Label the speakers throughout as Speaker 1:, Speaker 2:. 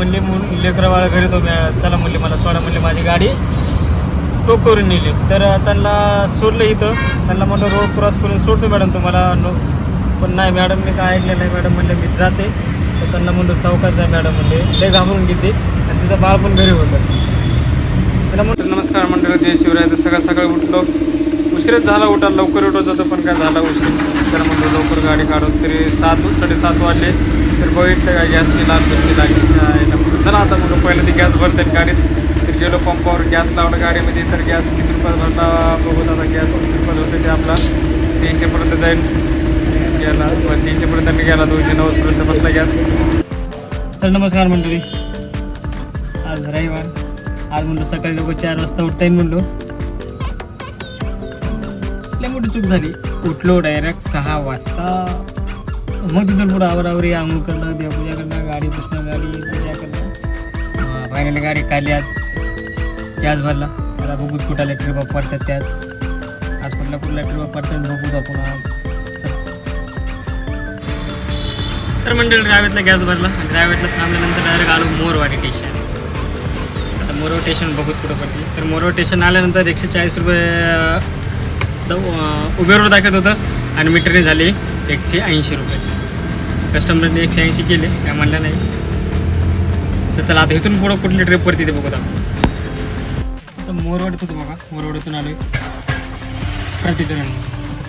Speaker 1: म्हणली लेकरवाळा घरी तो चला म्हणले मला सोडा म्हणले माझी गाडी टोक करून नेली. तर त्यांना सोडलं इथं. त्यांना म्हणलं रोड क्रॉस करून सोडतो मॅडम तुम्हाला पण नाही मॅडमने काय ऐकलं नाही. मॅडम म्हणलं मी जाते. तर त्यांना म्हणलं सावकाश आहे मॅडम म्हणले. लय घाबरून गेली आणि तिचं बाळ पण घरी होतं. त्याला म्हणलं नमस्कार मंडळ जय शिवराय. तर सकाळी उठलो उशीरच झाला उठायला लवकर उठत होतं पण काय झाला उशीर. त्याला म्हणलं लवकर गाडी काढून तरी 7:30 वाजले. तर बघितलं का गॅसची लाल बत्ती लागली. चला आता मग पहिलं ती गॅस भरते गाडीत. तर गेलो पंपावर गॅस लावला गाडीमध्ये. तर गॅस किती रुपयात भरला बघूत आता. गॅस किती रुपयात होते ते आपला 300पर्यंत जाईल. गेला 300पर्यंत मी गेला 290पर्यंत बसला गॅस. तर नमस्कार मंडळी. आज रविवार. आज म्हणतो सकाळी लोक 4 वाजता उठता येईल म्हणलो. लय मोठी चूक झाली. उठलो डायरेक्ट 6 वाजता. मग तिथून पुढं आवरावरी आंघोळ करणं देवपूजा करणं गाडी पुसणं गाडी पूजा करणं. फायनली गाडी काढली. आज गॅस भरला. मला बघूत कुठाला ट्रिपा पडतात त्याच. आज कुठल्या ट्रिपा पडतात बघूत आपण आज. तर मंडळी ड्रायव्हरला गॅस भरला. ड्रायव्हरला थांबल्यानंतर डायरेक्ट आलो मोरवाडी स्टेशन. आता मोरवा स्टेशन बघूत कुठं पडते. तर मोरवा स्टेशन आल्यानंतर 140 रुपये उबेरवर दाखवत होतं आणि मीटरने झाले 180 रुपये. कस्टमरने 180 केले काय म्हणलं नाही. तर चला आता इथून पुढं कुठली ट्रिप पडते ते बघत आपण. आता मोरवाडीत होतं बघा. मोरवाडीतून आलो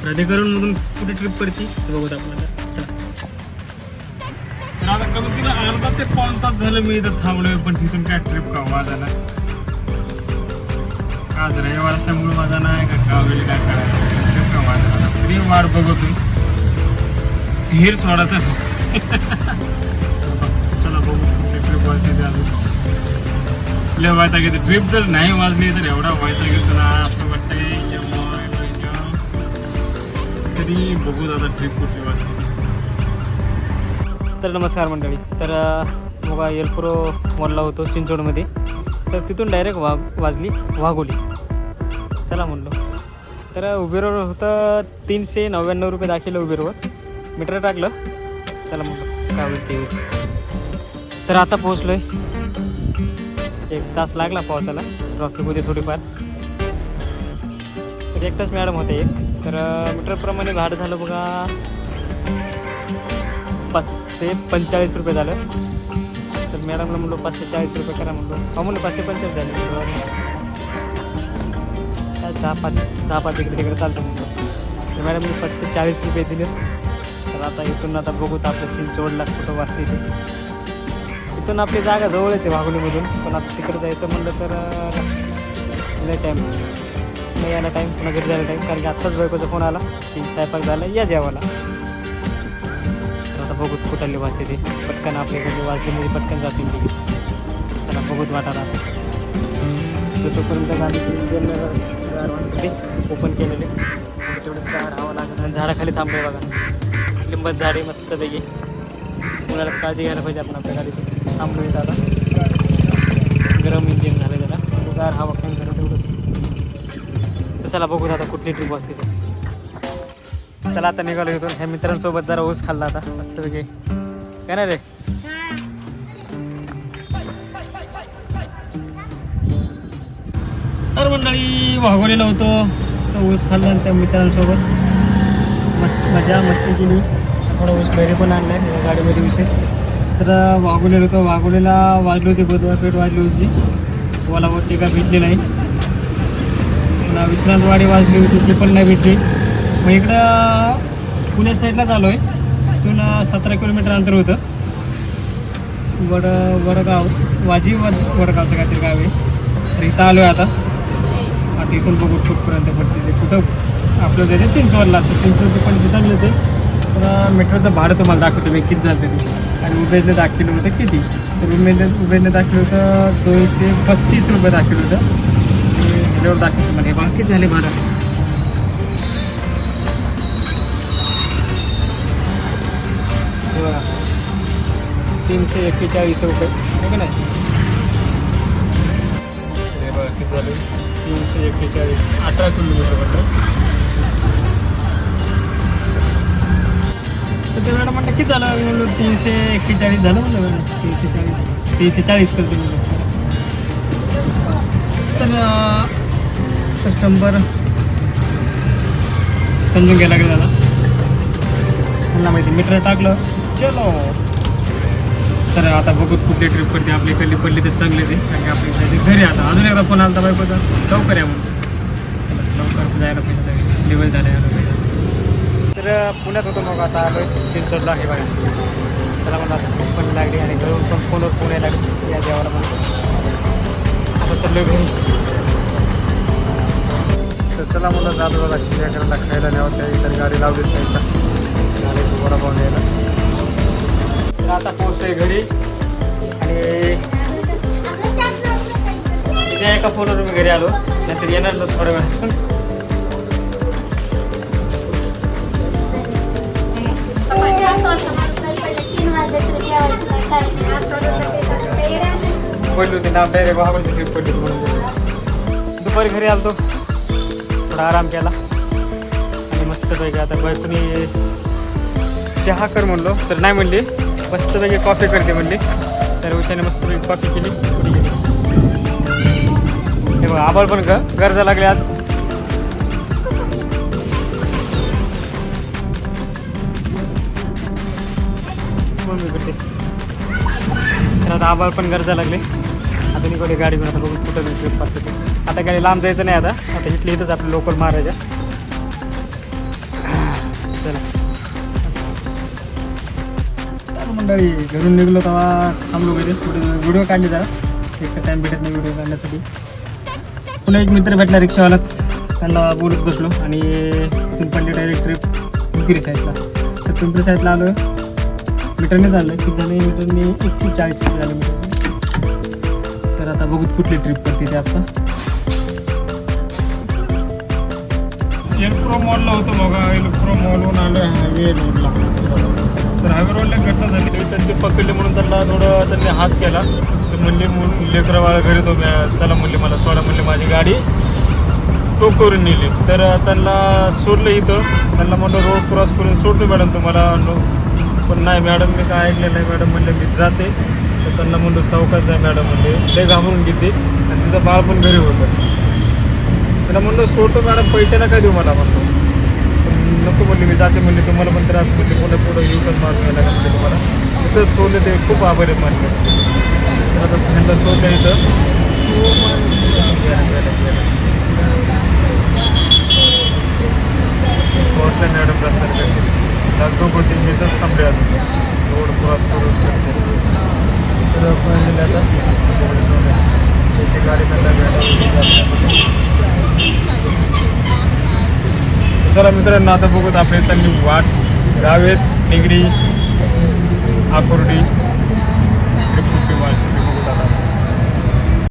Speaker 1: प्राधिकरणमधून कुठे ट्रिप पडते ते बघत आपण. आता चला. तर आता कमीत कमी अर्धा ते पाऊण तास झालं मी इथं थांबलोय पण तिथून काय ट्रिप का वाजा ना. आज रविवार असल्यामुळे माझा नाही का गावलेली काय करायचं ट्रिप का वाजा तरी वाट बघतोय. धीर सोडायचं. चला बघू कुठली ट्रिप वाजते ते अजून. लय व्हायचा घेते ट्रिप जर नाही वाजली तर एवढा व्हायचा घेतो ना असं वाटतंय. तरी बघू आता ट्रिप कुठली वाजते. तर नमस्कार मंडळी. तर मग एलपुरो मॉलला होतो चिंचवडमध्ये. तर तिथून डायरेक्ट वाजली वाघोली. चला म्हणलो. तर उबेरवर होतं 399 रुपये दाखवलं उबेरवर. मीटर टाकलं. चला म्हणलं काय होईल ते होईल. तर आता पोहोचलो आहे. 1 तास लागला पोहोचायला. ट्रॉफिक होती थोडीफार. तर एकटाच मॅडम होते एक. तर मीटरप्रमाणे भाडं झालं बघा 545 रुपये झालं. तर मॅडमला म्हणलो 540 रुपये करा म्हणलो. म्हणलो 545 झाले. काय 10-5 इकडे तिकडे चालतं म्हणलो. तर मॅडमने 540 रुपये दिले. तर आता इथून आता बघूत आपलं चिंचवडला कुठं वाजते इथे. इथून आपली जागा जवळच आहे वाघोलीमधून. पण आता तिकडे जायचं म्हणलं तर लय टाईम नाही यायला टाईम पुन्हा घरी जायला टाईम. कारण की आत्ताच बायकोचा फोन आला की स्वयंपाक झाला या जेवायला. आता बघूत कुठली वाजते ते. पटकन आपल्या घरी वाजल्यामध्ये पटकन जातील लगेच. चला बघूत वाटायला. तोपर्यंत गाडी गारवांसाठी ओपन केलेले. तेवढं गार हवं लागत. आणि झाडाखाली थांबले बघा. लिंबाचं झाडे मस्तपैकी. मुलाला काळजी घ्यायला पाहिजे आपण आपल्या गाडीची. थांबलो येत आता. गरम इंजिन झालं जरा. गार हवा खाईन जरा तेवढंच. तर चला बघूत आता कुठली ट्रिप असते ते. चला आता निघालो इथून. ह्या मित्रांसोबत जरा ऊस खाल्ला आता मस्तपैकी. काय नाही रे. तर मंडळी वाघोलीला होतो. तर ऊस खाल्ला आणि त्या मित्रांसोबत मस्त मजा मस्ती केली. थोडा ऊस घरी पण आणला आहे गाडीमध्ये उशीर. तर वाघोलीला होतो. वाघोलीला वाजली होती बुधवार पेठ वाजली होती. ओलावरती काय भेटली नाही. पुन्हा विश्रांतवाडी वाजली होती ती पण नाही भेटली. मग इकडं पुणे साईडलाच आलो आहे. इथून 17 किलोमीटर अंतर होतं. वडगाव वडगावचं काहीतरी गाव आहे. तर इथं आलो आहे आता. आता इथून बघू कुठपर्यंत पडते ते. कुठं आपलं त्याचे चिंचवडला. चिंचवडचे पण चांगले ते. पण मेट्रोचं भाडं तुम्हाला दाखवतो मी किती झालं तरी. आणि उबेरने दाखवलं होतं किती. तर उबेरने दाखवलं होतं 232 रुपये दाखवलं होतं. ह्याच्यावर दाखवतो मला हे बाकीच झाले भाडं. बघा 341 रुपये आहे का नाही. हे बघा किती झाले 341. 18 किलोमीटर म्हटलं. तर ते मॅडम म्हटलं किती झालं म्हणलं 341 झालं म्हणलं 340. 340 करते मी. तर कस्टमर समजून घ्यायला लागेल दादा. त्यांना माहिती मीटर टाकलं चलो. तर आता बघू कुठली ट्रिप करते आपली. इकडली पडली तर चांगलीच आहे. आणि आपली जायची घरी. आता अजून एकदा फोन आला बायकोचा लवकर या म्हणून. चला लवकर जायला पाहिजे. लेवल झालं यायला पाहिजे. तर पुण्यात होतो मग आता आलो चिंचवडला आहे बघा. चला मला आता खूप पण लागली आणि घरून पण फोनवर फोन यायला लागली या देवाला म्हणून. आता चाललो घरी. तर चला मला जातो बघा चिडियाघरला खायला न्यावं. त्या इतर गाडी लावलीच नाही का गाडी वडापाव न्यायला. तर आता पोहोचतोय घरी. आणि तिच्या एका फोनवर मी घरी आलो. नंतर येणार ना थोड्या वेळासून. पडली होती ना डायरेक्ट बाबाची ट्रिप पडली म्हणून. दुपारी घरी आलो थोडा आराम केला आणि मस्तपैकी आता बायकोनी चहा कर म्हणलो तर नाही म्हणली. मस्तपैकी कॉफी करते म्हणली. तर उशाने मस्तपैकी कॉफी केली. हे बघा आभाळ पण गरजा लागली आज. मम्मी करते. तर आता आभाळ पण गरजा लागले. आता निकडे गाडी पण आता बघून कुठं मी ट्रिप पाहते. आता गाडी लांब जायचं नाही. आता इथले इथंच आपलं लोकल महाराजा. चला मंडळी घरून निघलो तेव्हा थांबलो पाहिजे. थोडे व्हिडिओ काढले जरा. एक टाईम भेटत नाही व्हिडिओ काढण्यासाठी. पुन्हा एक मित्र भेटला रिक्षावालाच. त्यांना बोलत बसलो आणि तिथून पडली डायरेक्ट ट्रिप पिंपरी साईडला. तर पिंपरी साईडला आलो आहे. मीटरने चाललं किती झाले मीटरने 140 झाले मीटर. तर आता बघू कुठली ट्रिप करते ते आता. एलप्रो मॉलला होतं बघा. एलप्रो मॉलहून आलो हायवे रोडला. तर हायवे रोडला घटना झाली. त्यांची पकडली म्हणून त्यांना थोडं त्यांनी हात केला. तर म्हणले लेकरवाळा घरी तो चला म्हणले मला सोडा म्हणले. माझी गाडी टोक करून नेली. तर त्यांना सोडलं इथं. त्यांना म्हणलं रोड क्रॉस करून सोडतो मॅडम तुम्हाला. पण नाही मॅडम मी काय ऐकलं नाही. मॅडम म्हणले मी जाते. तर त्यांना म्हणलं सावकाश जाय मॅडम म्हणले. लय घाबरून घेते आणि तिचं बाळ पण घरी होतं. त्यांना म्हणलं सोडतो मॅडम पैशाला काय देऊ मला म्हणतो. नको म्हणले मी जाते म्हणले. तुम्हाला पण त्रास म्हणले पुन्हा पुढं येऊ पण मारून यायला म्हणले तुम्हाला. इथं सोडले ते खूप आभार आहेत म्हणले. आता त्यांना सोडलं इथं. पोहोचल्या मॅडम रस्त्याला करते. लागतो बोलते मी इथंच थांबले आज रोड क्रॉस करून करते. तर आपण आता त्याची गाडी त्यांना चला मित्रांनो आता बघूत आपल्या त्यांनी वाट रावेत निगडी आकुर्डी